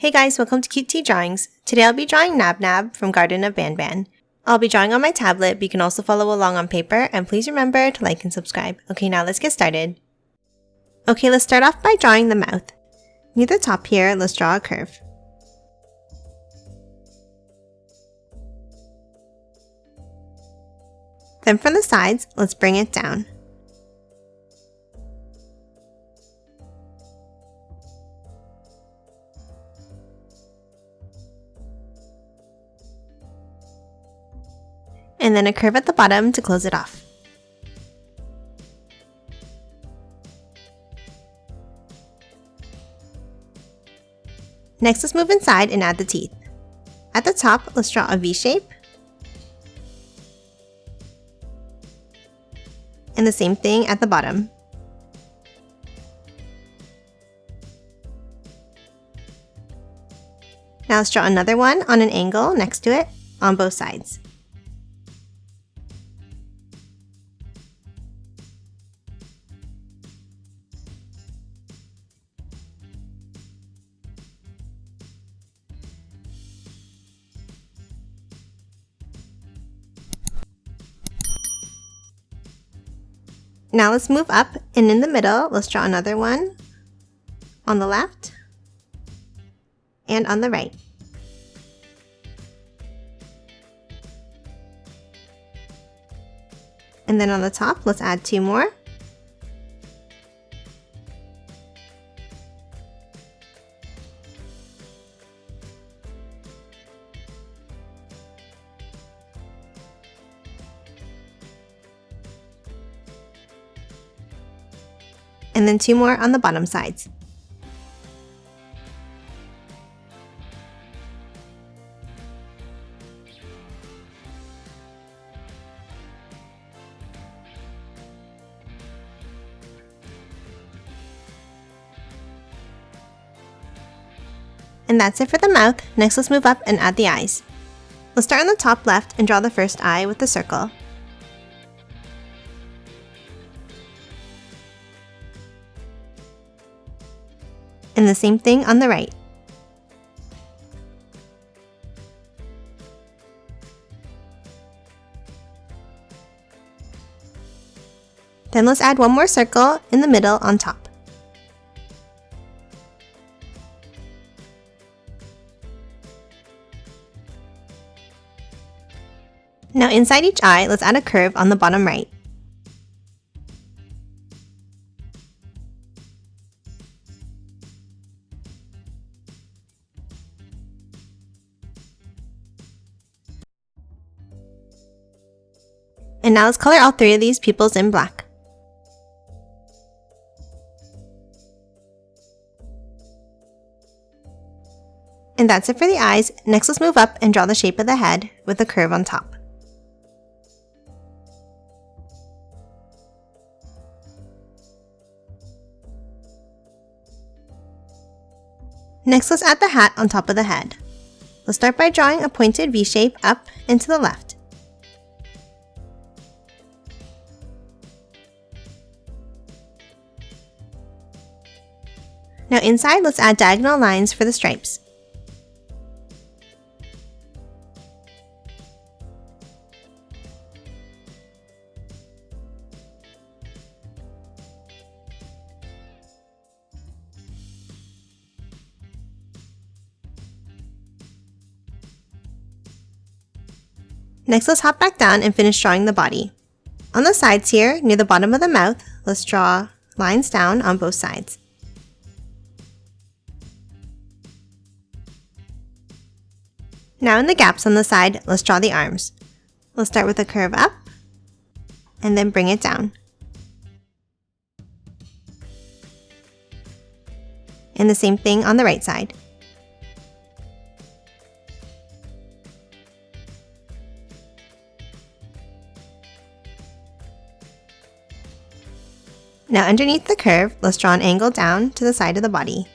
Hey guys, welcome to Cute Tea Drawings. Today I'll be drawing NabNab from Garten of Banban. I'll be drawing on my tablet, but you can also follow along on paper, and please remember to like and subscribe. Okay, now let's get started. Okay, let's start off by drawing the mouth. Near the top here, let's draw a curve. Then from the sides, let's bring it down. And then a curve at the bottom to close it off. Next, let's move inside and add the teeth. At the top, let's draw a V shape. And the same thing at the bottom. Now let's draw another one on an angle next to it on both sides. Now let's move up, and in the middle, let's draw another one on the left and on the right. And then on the top, let's add two more. And then two more on the bottom sides. And that's it for the mouth. Next, let's move up and add the eyes. Let's start on the top left and draw the first eye with the circle. And the same thing on the right. Then let's add one more circle in the middle on top. Now inside each eye, let's add a curve on the bottom right. And now let's color all three of these pupils in black. And that's it for the eyes. Next, let's move up and draw the shape of the head with a curve on top. Next, let's add the hat on top of the head. Let's start by drawing a pointed V shape up and to the left. Now inside, let's add diagonal lines for the stripes. Next, let's hop back down and finish drawing the body. On the sides here, near the bottom of the mouth, let's draw lines down on both sides. Now in the gaps on the side, let's draw the arms. Let's start with a curve up, and then bring it down. And the same thing on the right side. Now underneath the curve, let's draw an angle down to the side of the body.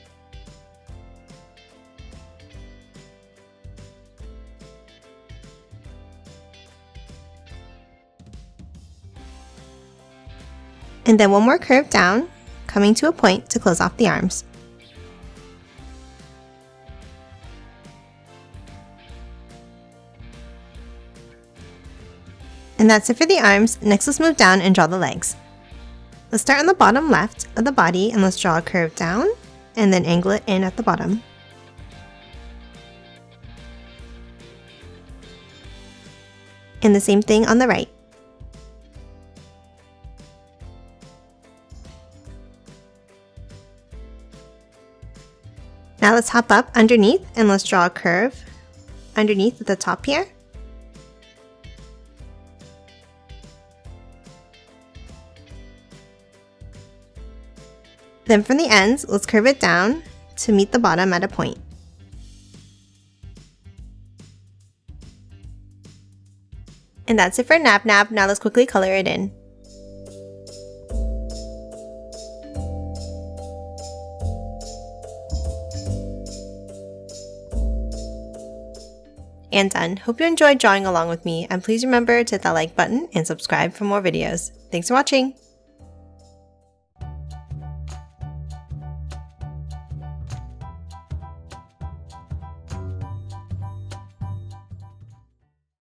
And then one more curve down, coming to a point to close off the arms. And that's it for the arms. Next, let's move down and draw the legs. Let's start on the bottom left of the body and let's draw a curve down and then angle it in at the bottom. And the same thing on the right. Now let's hop up underneath and let's draw a curve underneath at the top here. Then from the ends, let's curve it down to meet the bottom at a point. And that's it for NabNab. Now let's quickly color it in. And done. Hope you enjoyed drawing along with me, and please remember to hit that like button and subscribe for more videos. Thanks for watching!